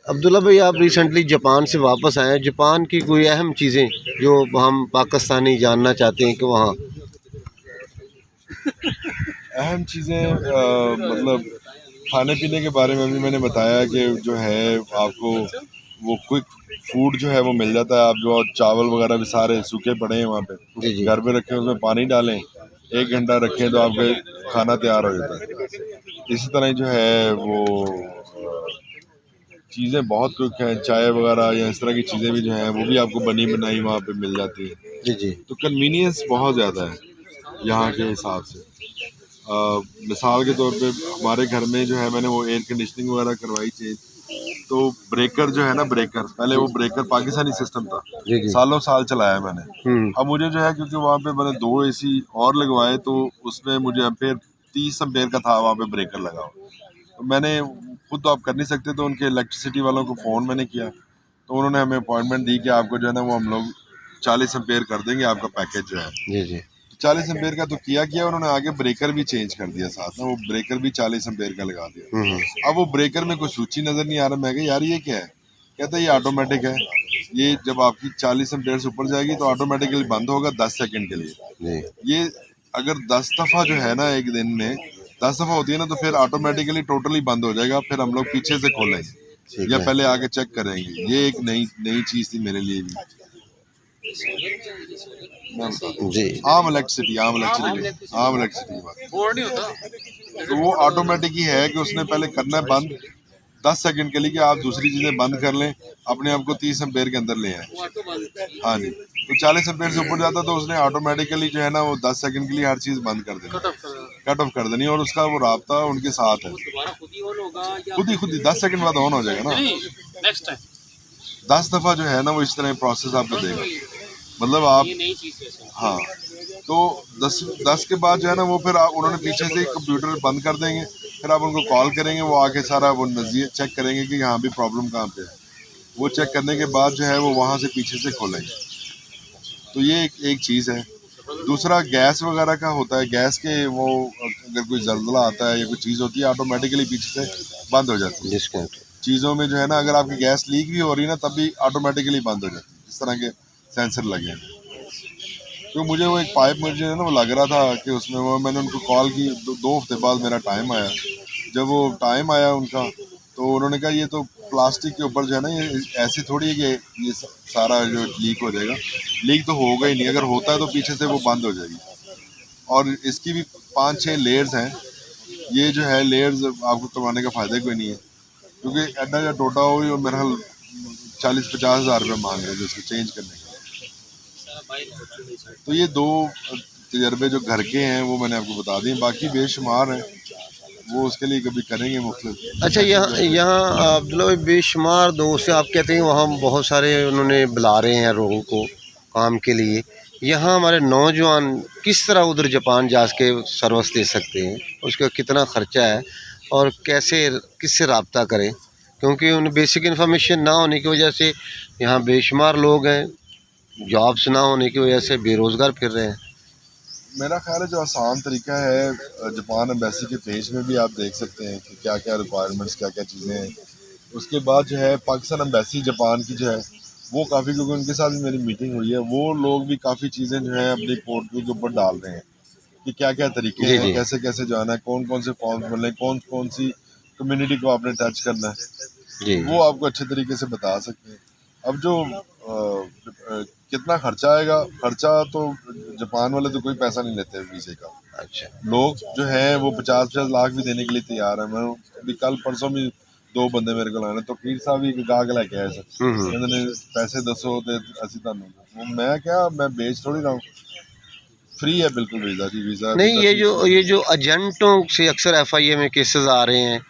अब्दुल्ला भाई, आप recently Japan से वापस आए हैं। जापान की कोई अहम चीज़ें जो हम पाकिस्तानी जानना चाहते हैं कि वहाँ। अहम चीज़ें मतलब खाने पीने के बारे में भी मैंने बताया कि जो है आपको वो क्विक फूड जो है वो मिल जाता है। आप जो चावल वगैरह भी सारे सूखे पड़े हैं वहाँ पे, जी जी। घर पे रखें, उसमें पानी डालें, 1 घंटा रखें तो आपके खाना तैयार हो जाता है। इसी तरह जो है वो चीज़ें बहुत क्विक हैं, चाय वगैरह या इस तरह की चीज़ें भी जो हैं वो भी आपको बनी बनाई वहाँ पे मिल जाती है। जी जी। तो कन्वीनियंस बहुत ज़्यादा है यहाँ के हिसाब से। मिसाल के तौर पे हमारे घर में जो है मैंने वो एयर कंडीशनिंग वगैरह करवाई चेंज, तो ब्रेकर जो है ना, ब्रेकर पहले वो ब्रेकर पाकिस्तानी सिस्टम था, जी जी। सालों साल चलाया मैंने। अब मुझे जो है क्योंकि वहाँ पे मैंने 2 एसी और लगवाए तो उसमें मुझे एम्पेयर 30 एम्पेयर का था वहाँ पे ब्रेकर लगा हुआ। तो मैंने खुद तो आप कर नहीं सकते, तो उनके इलेक्ट्रिसिटी वालों को फ़ोन मैंने किया, तो उन्होंने हमें अपॉइंटमेंट दी कि आपको जो है ना वो हम लोग 40 एम्पेयर कर देंगे आपका पैकेज जो है। जी जी। 40 एम्पेयर का तो किया उन्होंने, आगे ब्रेकर भी चेंज कर दिया साथ में, वो ब्रेकर भी 40 एम्पेयर का लगा दिया। अब वो ब्रेकर में कोई सूची नज़र नहीं आ रहा। मैं कहा यार ये क्या है? कहता है ये ऑटोमेटिक है, ये जब आपकी 40 एम्पेयर से ऊपर जाएगी तो ऑटोमेटिकली बंद होगा 10 सेकंड के लिए। ये अगर 10 दफ़ा जो है ना एक दिन में 10 दफ़ा होती है ना, तो फिर ऑटोमेटिकली टोटली बंद हो जाएगा, फिर हम लोग पीछे से खोलेंगे या पहले आके चेक करेंगे। ये एक नई नई चीज़ थी मेरे लिए भी। जी। आम इलेक्ट्रिसिटी की बात, तो वो ऑटोमेटिक ही है कि उसने पहले करना है बंद 10 सेकंड के लिए कि आप दूसरी चीजें बंद कर लें, अपने आप को 30 एम्पेयर के अंदर ले आए। हाँ जी, तो 40 एम्पेयर से ऊपर जाता तो उसने ऑटोमेटिकली जो है ना वो 10 सेकंड के लिए हर चीज बंद कर देनी, कट ऑफ कर देनी, और उसका वो राब्ता उनके साथ है। खुद ही 10 सेकंड बाद ऑन हो जाएगा ना। नेक्स्ट टाइम 10 दफा जो है ना वो इस तरह प्रोसेस आपको देगा, मतलब आप, हाँ, तो 10 के बाद जो है ना वो फिर उन्होंने पीछे से कंप्यूटर बंद कर देंगे, फिर आप उनको कॉल करेंगे, वो आके सारा वो नज़रिए चेक करेंगे कि यहाँ भी प्रॉब्लम कहाँ पे है। वो चेक करने के बाद जो है वो वहाँ से पीछे से खोलेंगे। तो ये एक चीज़ है। दूसरा गैस वगैरह का होता है, गैस के वो अगर कोई जल्जला आता है या कोई चीज़ होती है ऑटोमेटिकली पीछे से बंद हो जाती है। चीज़ों में जो है ना अगर आपकी गैस लीक भी हो रही है ना तब भी ऑटोमेटिकली बंद हो जाती है। इस तरह के सेंसर लगे हैं। तो मुझे वो एक पाइप मुझे ना वो लग रहा था कि उसमें वो, मैंने उनको कॉल की, 2 हफ्ते बाद मेरा टाइम आया। जब वो टाइम आया उनका, तो उन्होंने कहा ये तो प्लास्टिक के ऊपर जो है ना ये ऐसी थोड़ी है कि ये सारा जो लीक हो जाएगा। लीक तो होगा ही नहीं, अगर होता है तो पीछे से वो बंद हो जाएगी। और इसकी भी 5-6 लेयर्स हैं। ये जो है लेयर्स आपको करवाने का फ़ायदा कोई नहीं है, क्योंकि एडा या टोटा हो और मेरा 40-50 हज़ार रुपये मांग रहे हैं इसको चेंज करने के। तो ये 2 तजर्बे जो घर के हैं वो मैंने आपको बता दिए, बाकी बेशुमार हैं, वो उसके लिए कभी करेंगे मुख्तलिफ। अच्छा, यहाँ अब्दुल्ला भाई, बेशुमार दोस्त से आप कहते हैं वहाँ बहुत सारे उन्होंने बुला रहे हैं लोगों को काम के लिए। यहाँ हमारे नौजवान किस तरह उधर जापान जा के सर्विस दे सकते हैं, उसका कितना ख़र्चा है और कैसे किससे रब्ता करें, क्योंकि उन्हें बेसिक इन्फॉर्मेशन ना होने की वजह से यहाँ बेशुमार लोग हैं, जॉब्स ना होने की वजह से बेरोज़गार फिर रहे हैं। मेरा ख्याल है जो आसान तरीका है, जापान एम्बेसी के पेज में भी आप देख सकते हैं कि क्या क्या रिक्वायरमेंट्स, क्या क्या चीज़ें हैं। उसके बाद जो है पाकिस्तान एम्बेसी जापान की जो है वो काफ़ी, क्योंकि उनके साथ भी मेरी मीटिंग हुई है, वो लोग भी काफ़ी चीज़ें जो है अपनी पोर्टल के ऊपर डाल रहे हैं कि क्या क्या तरीके हैं, कैसे कैसे जाना है, कौन कौन से फॉर्म्स मिलने, कौन कौन सी कम्युनिटी को आपने टच करना है, वो आपको अच्छे तरीके से बता सकते हैं। अब जो कितना खर्चा आएगा, खर्चा तो जापान वाले तो कोई पैसा नहीं लेते वीज़े का। अच्छा, लोग जो है वो 50-50 लाख भी देने के लिए तैयार है। मैं अभी कल परसों भी 2 बंदे मेरे को लाने, तो पीर साहब ही गाग लेके आए सर, मैंने पैसे दसो तो असी तुहानू, मैं क्या, मैं बेच थोड़ी रहा हूँ, फ्री है बिल्कुल वीज़ा जी, वीज़ा नहीं। ये जो एजेंटों से अक्सर FIA में केसेस आ रहे हैं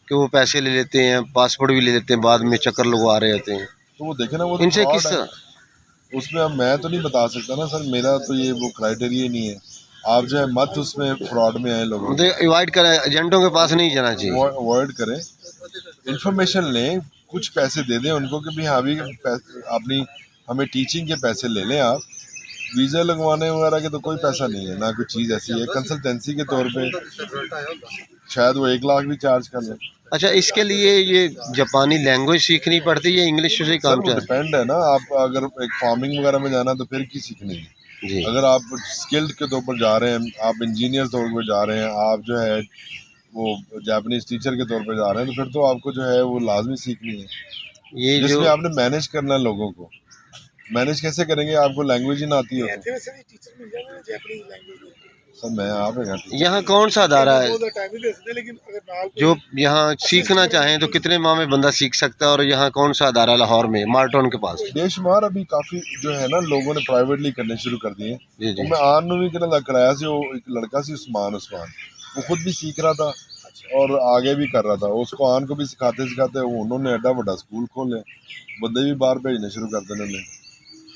कि वो पैसे ले लेते हैं, पासपोर्ट भी ले लेते हैं, बाद में चक्कर लगवा रहे होते हैं, तो वो देखे ना, वो इनसे किस उसमें अब मैं तो नहीं बता सकता ना सर, मेरा तो ये वो क्राइटेरिया नहीं है। आप जो है मत उसमें फ्रॉड में आए, लोगों को अवॉइड करें, एजेंटों के पास नहीं जाना चाहिए, अवॉइड करें, इन्फॉर्मेशन लें, कुछ पैसे दे दें उनको कि भाई हाँ भी अपनी हमें टीचिंग के पैसे ले लें आप, वीज़ा लगवाने वगैरह के तो कोई पैसा नहीं है, ना कोई चीज़ ऐसी है, कंसल्टेंसी के तौर पे शायद वो 1 लाख भी चार्ज कर लें। अच्छा, इसके लिए ये जापानी लैंग्वेज सीखनी पड़ती है या इंग्लिश से ही सर काम वो चल? डिपेंड है ना, आप अगर एक फार्मिंग वगैरह में जाना तो फिर की सीखनी है। जी। अगर आप स्किल्ड के तौर पर जा रहे हैं, आप इंजीनियर तौर पर जा रहे हैं, आप जो है वो जापानीज टीचर के तौर पर जा रहे हैं, तो फिर तो आपको जो है वो लाजमी सीखनी है, ये जो जिसमें आपने मैनेज करना है लोगों को। मैनेज कैसे करेंगे, आपको लैंग्वेज ही ना आती हो तो। सर मैं आप यहाँ कौन सा अदारा है जो यहाँ सीखना चाहें तो कितने माह में बंदा सीख सकता है, और यहाँ कौन सा अदारा लाहौर में मार्टन के पास? बेशुमार अभी काफ़ी जो है ना लोगों ने प्राइवेटली करने शुरू कर दिए। जी तो जी। मैं आन भी कराया से वो एक लड़का सी उस्मान वो खुद भी सीख रहा था और आगे भी कर रहा था। उसको आन को भी सिखाते सिखाते वो उन्होंने एडा बड़ा स्कूल खोले, बंदे भी बाहर भेजने शुरू कर देने ने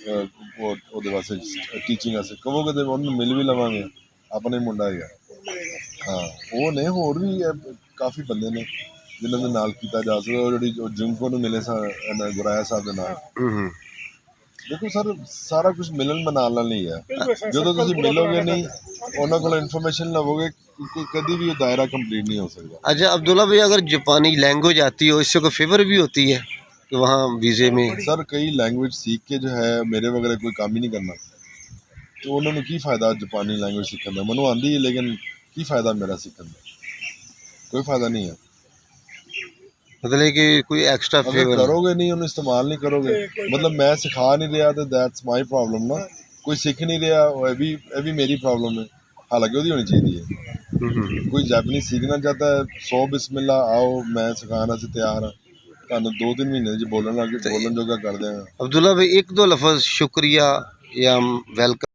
ਉਹਦੇ ਵਾਸਤੇ ਟੀਚਿੰਗ ਵਾਸਤੇ ਕਹੋਗੇ ਤੇ ਉਹਨੂੰ ਮਿਲ ਵੀ ਲਵਾਂਗੇ, ਆਪਣਾ ਹੀ ਮੁੰਡਾ ਹੈਗਾ। ਹਾਂ ਉਹ ਨੇ ਹੋਰ ਵੀ ਕਾਫੀ ਬੰਦੇ ਨੇ ਜਿਨ੍ਹਾਂ ਦੇ ਨਾਲ ਕੀਤਾ ਜਾ ਸਕਦਾ। ਉਹ ਜਿਹੜੀ ਜਿੰਕੋ ਨੂੰ ਮਿਲੇ ਗੁਰਾਇਆ ਸਾਹਿਬ ਦੇ ਨਾਲ। ਦੇਖੋ ਸਰ ਸਾਰਾ ਕੁਝ ਮਿਲਣ ਮਨਾਉਣ ਨਾਲ ਨਹੀਂ ਹੈ। ਜਦੋਂ ਤੁਸੀਂ ਮਿਲੋਗੇ ਨਹੀਂ, ਉਹਨਾਂ ਕੋਲ ਇਨਫੋਰਮੇਸ਼ਨ ਲਵੋਗੇ, कभी भी दायरा कंप्लीट नहीं हो सकता। अच्छा अब्दुल्ला भाई, अगर जापानी लैंग्वेज आती हो इससे कोई फेवर भी होती है कि वहाँ वीज़े में? सर कई लैंग्वेज सीख के जो है मेरे वगैरह कोई काम ही नहीं करना, तो उन्होंने की फ़ायदा जापानी लैंग्वेज सीखने का। मैंने आंदी है लेकिन की फ़ायदा मेरा सीखने का, कोई फ़ायदा नहीं है। मतलब कि कोई एक्स्ट्रा अगर फेवर करोगे नहीं, उन्हें इस्तेमाल नहीं करोगे, मतलब मैं सिखा नहीं रहा तो दैट्स माई प्रॉब्लम ना। कोई सीख नहीं रहा, ये भी मेरी प्रॉब्लम है, हालांकि वो होनी चाहिए। कोई जापानीज सीखना चाहता है, 100 बिस्मिल्लाह आओ, मैं सिखाना से तैयार हाँ। ਤੁਹਾਨੂੰ 2-3 ਮਹੀਨੇ ਚ ਬੋਲਣ ਲੱਗੇ, ਬੋਲਣ ਜੋਗਾ ਕਰ ਦਿਆਂਗਾ। अब्दुल्ला भाई, एक दो लफ्ज़ शुक्रिया या वेलकम